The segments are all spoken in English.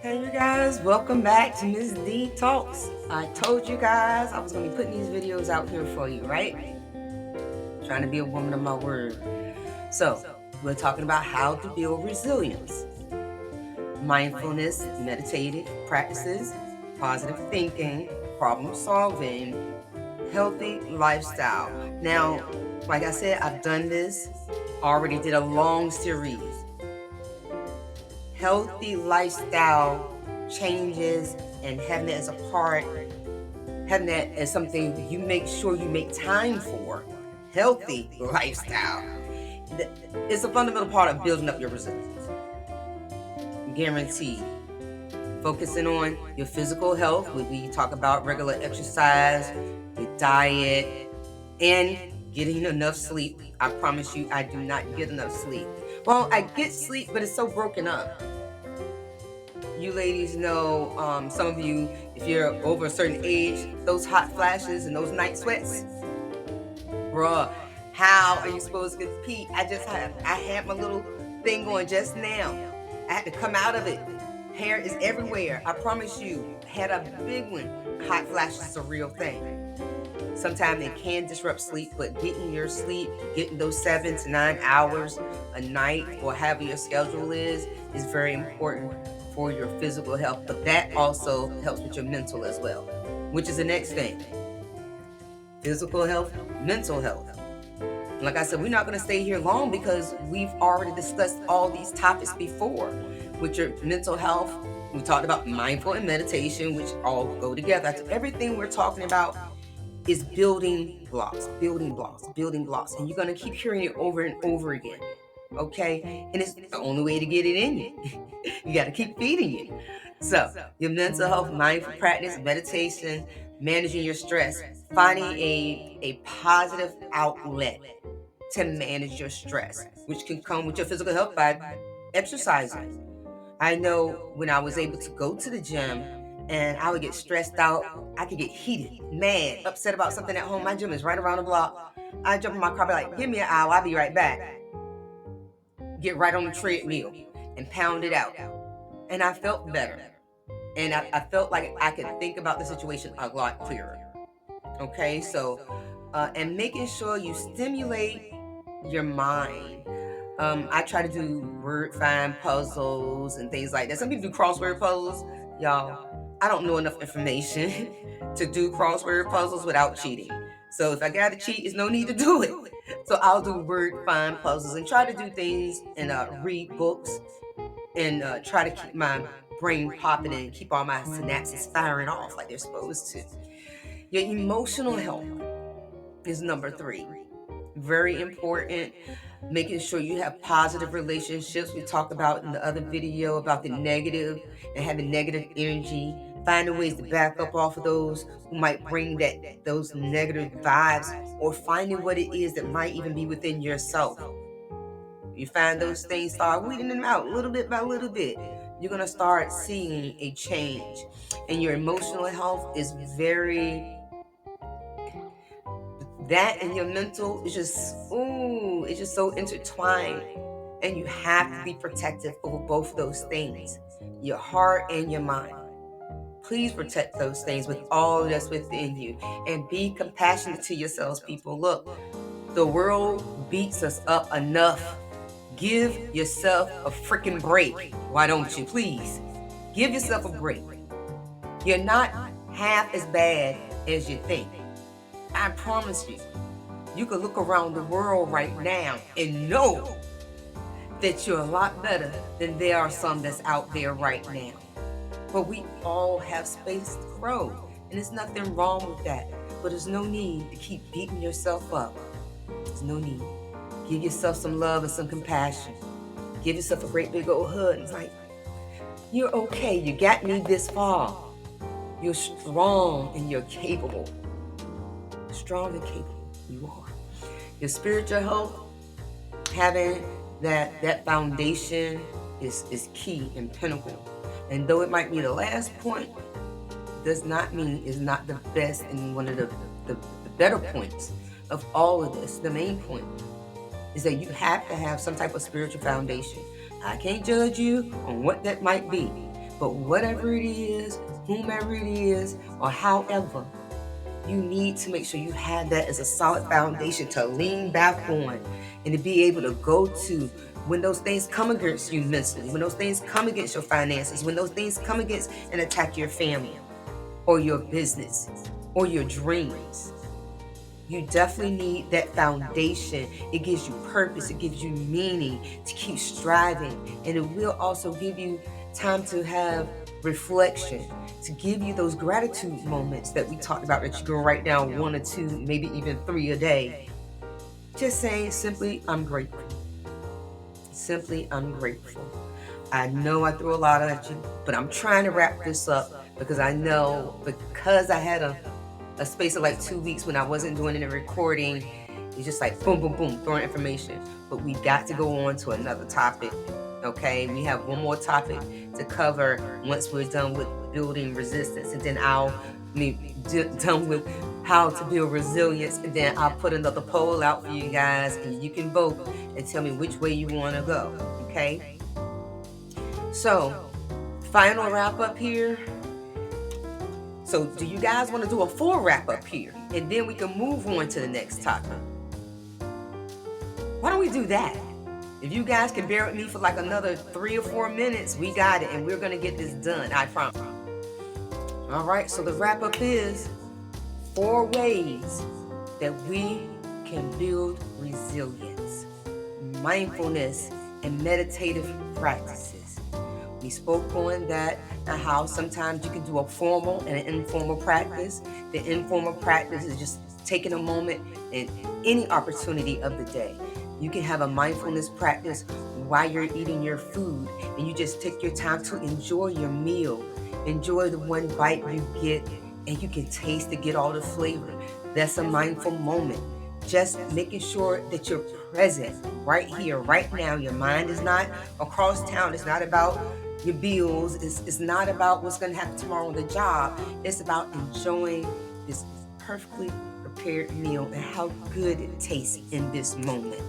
Hey you guys, welcome back to Miss D Talks. I told you guys I was going to be putting these videos out here for you, right? Trying to be a woman of my word. So, we're talking about how to build resilience, mindfulness, meditative practices, positive thinking, problem solving, healthy lifestyle. Now, like I said, I've done this, already did a long series. Healthy lifestyle changes and having that as a part, having that as something you make sure you make time for. Healthy lifestyle. It's a fundamental part of building up your resilience. Guaranteed. Focusing on your physical health, we talk about regular exercise, your diet, and getting enough sleep. I promise you, I do not get enough sleep. Well, I get sleep, but it's so broken up. You ladies know, some of you, if you're over a certain age, those hot flashes and those night sweats, bruh, how are you supposed to get pee? I had my little thing going just now. I had to come out of it. Hair is everywhere. I promise you, had a big one. Hot flashes is a real thing. Sometimes they can disrupt sleep, but getting your sleep, getting those 7 to 9 hours a night or however your schedule is very important for your physical health. But that also helps with your mental as well, which is the next thing. Physical health, mental health. Like I said, we're not going to stay here long because we've already discussed all these topics before. With your mental health, we talked about mindful and meditation, which all go together. Everything we're talking about is building blocks, building blocks, building blocks. And you're going to keep hearing it over and over again. Okay? And it's the only way to get it in you. You got to keep feeding it. So, your mental health, mindful practice, meditation, managing your stress, finding a positive outlet to manage your stress, which can come with your physical health by exercising. I know when I was able to go to the gym and I would get stressed out, I could get heated, mad, upset about something at home. My gym is right around the block. I jump in my car, be like, give me an hour, I'll be right back. Get right on the treadmill and pound it out. And I felt better. And I felt like I could think about the situation a lot clearer. Okay, so, and making sure you stimulate your mind. I try to do word find puzzles and things like that. Some people do crossword puzzles. Y'all, I don't know enough information to do crossword puzzles without cheating. So if I gotta cheat, there's no need to do it. So I'll do word find puzzles and try to do things and read books and try to keep my brain popping and keep all my synapses firing off like they're supposed to. Your emotional health is number 3. Very important. Making sure you have positive relationships. We talked about in the other video about the negative and having negative energy. Finding ways to back up off of those who might bring those negative vibes, or finding what it is that might even be within yourself. You find those things, start weeding them out little bit by little bit. You're gonna start seeing a change, and your emotional health is very. That and your mental is it's just so intertwined. And you have to be protective over both those things, your heart and your mind. Please protect those things with all that's within you and be compassionate to yourselves, people. Look, the world beats us up enough. Give yourself a freaking break. Why don't you? Please give yourself a break. You're not half as bad as you think. I promise you. You can look around the world right now and know that you're a lot better than there are some that's out there right now. But we all have space to grow, and there's nothing wrong with that. But there's no need to keep beating yourself up. There's no need. Give yourself some love and some compassion. Give yourself a great big old hug. It's like, you're okay. You got me this far. You're strong and you're capable. Strong and capable, you are. Your spiritual health, having that foundation is key and pinnacle. And though it might be the last point, does not mean it's not the best and one of the better points of all of this. The main point is that you have to have some type of spiritual foundation. I can't judge you on what that might be, But whatever it is, whomever it is, or however, you need to make sure you have that as a solid foundation to lean back on and to be able to go to when those things come against you mentally, when those things come against your finances, when those things come against and attack your family or your business or your dreams. You definitely need that foundation. It gives you purpose, it gives you meaning to keep striving, and it will also give you time to have reflection, to give you those gratitude moments that we talked about, that you can write down 1 or 2, maybe even 3 a day. Just saying simply, I'm grateful. Simply, I'm grateful. I know I threw a lot at you, but I'm trying to wrap this up because I know, because I had a space of like 2 weeks when I wasn't doing any recording, it's just like boom, boom, boom, throwing information. But we got to go on to another topic. Okay, we have one more topic to cover once we're done with building resistance, and then done with how to build resilience, and then I'll put another poll out for you guys, and you can vote and tell me which way you want to go. Okay, so final wrap up here. So do you guys want to do a full wrap up here, and then we can move on to the next topic? Why don't we do that? If you guys can bear with me for like another 3 or 4 minutes, we got it, and we're going to get this done, I promise. All right, so the wrap up is 4 ways that we can build resilience: mindfulness and meditative practices. We spoke on that and how sometimes you can do a formal and an informal practice. The informal practice is just taking a moment in any opportunity of the day. You can have a mindfulness practice while you're eating your food, and you just take your time to enjoy your meal. Enjoy the one bite you get, and you can taste it, get all the flavor. That's a mindful moment. Just making sure that you're present right here, right now. Your mind is not across town. It's not about your bills. It's not about what's going to happen tomorrow on the job. It's about enjoying this perfectly prepared meal and how good it tastes in this moment.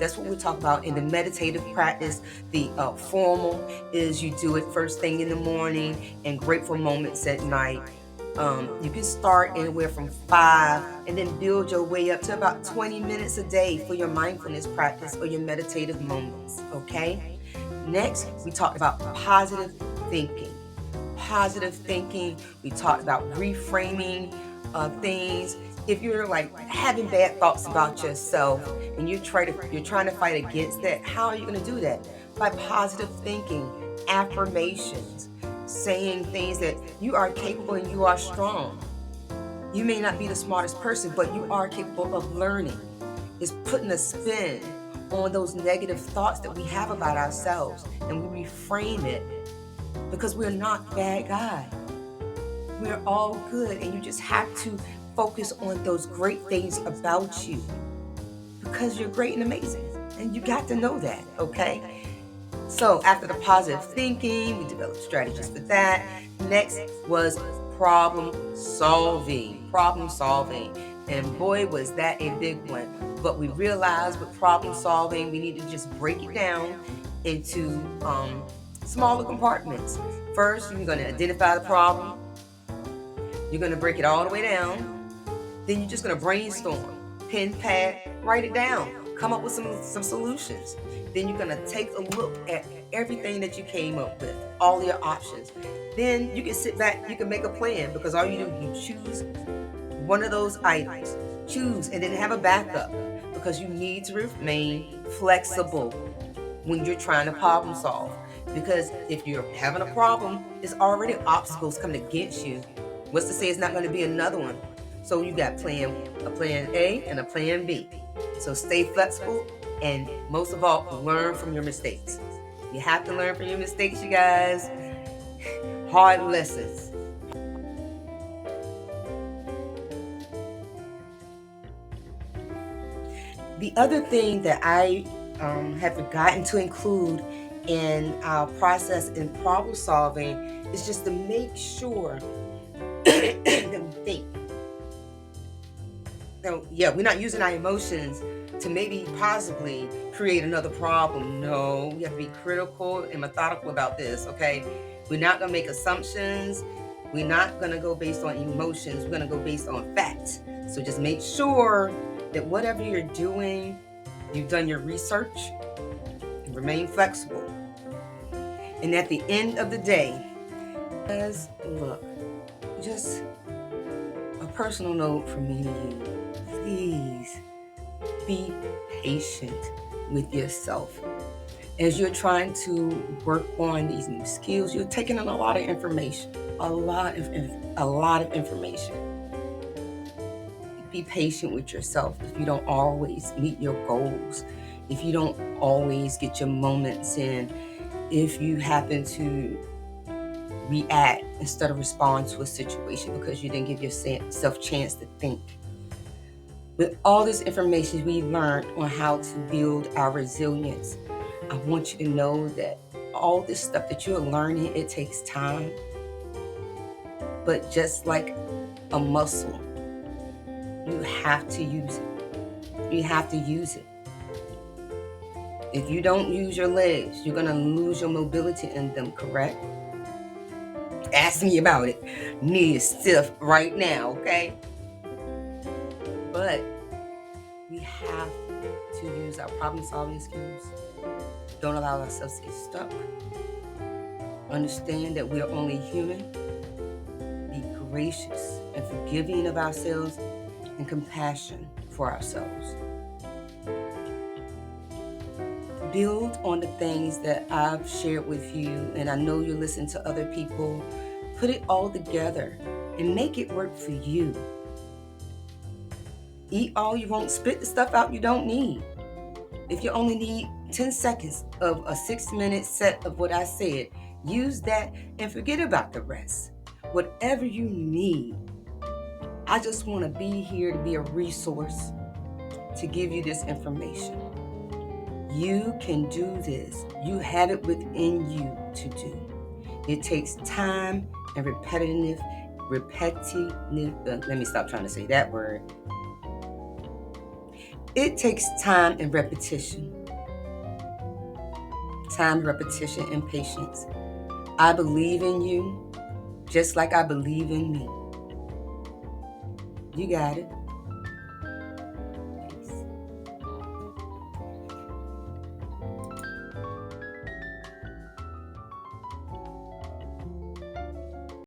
That's what we talk about in the meditative practice. The formal is you do it first thing in the morning, and grateful moments at night. You can start anywhere from 5 and then build your way up to about 20 minutes a day for your mindfulness practice or your meditative moments. Okay. Next, we talked about positive thinking. Positive thinking. We talked about reframing things. If you're like having bad thoughts about yourself and you're trying to fight against that, how are you going to do that? By positive thinking, affirmations, saying things that you are capable and you are strong. You may not be the smartest person, but you are capable of learning. It's putting a spin on those negative thoughts that we have about ourselves, and we reframe it, because we're not bad guys. We're all good, and you just have to focus on those great things about you, because you're great and amazing, and you got to know that. Okay. So after the positive thinking, we developed strategies for that. Next was problem solving. And boy, was that a big one. But we realized with problem solving, we need to just break it down into smaller compartments. First, you're going to identify the problem. You're going to break it all the way down. Then you're just going to brainstorm, pen, pad, write it down, come up with some solutions. Then you're going to take a look at everything that you came up with, all your options. Then you can sit back, you can make a plan, because all you do, you choose one of those items. Choose and then have a backup, because you need to remain flexible when you're trying to problem solve. Because if you're having a problem, there's already obstacles coming against you. What's to say it's not going to be another one? So you got a plan A and a plan B. So stay flexible, and most of all, learn from your mistakes. You have to learn from your mistakes, you guys. Hard lessons. The other thing that I have forgotten to include in our process in problem solving is just to make sure that we think. So, yeah, we're not using our emotions to maybe possibly create another problem. No, we have to be critical and methodical about this, okay? We're not going to make assumptions. We're not going to go based on emotions. We're going to go based on facts. So just make sure that whatever you're doing, you've done your research, and remain flexible. And at the end of the day, look, just a personal note from me to you. Please be patient with yourself. As you're trying to work on these new skills, you're taking in a lot of information. A lot of information. Be patient with yourself if you don't always meet your goals, if you don't always get your moments in, if you happen to react instead of respond to a situation because you didn't give yourself a chance to think. With all this information we learned on how to build our resilience, I want you to know that all this stuff that you're learning, it takes time. But just like a muscle, you have to use it. You have to use it. If you don't use your legs, you're going to lose your mobility in them, correct? Ask me about it. Knee is stiff right now, okay? But we have to use our problem-solving skills. Don't allow ourselves to get stuck. Understand that we are only human. Be gracious and forgiving of ourselves and compassion for ourselves. Build on the things that I've shared with you, and I know you listen to other people. Put it all together and make it work for you. Eat all you want, spit the stuff out you don't need. If you only need 10 seconds of a 6-minute set of what I said, use that and forget about the rest. Whatever you need. I just want to be here to be a resource to give you this information. You can do this. You have it within you to do. It takes time and repetitive, let me stop trying to say that word. It takes time and repetition. Time, repetition, and patience. I believe in you just like I believe in me. You got it.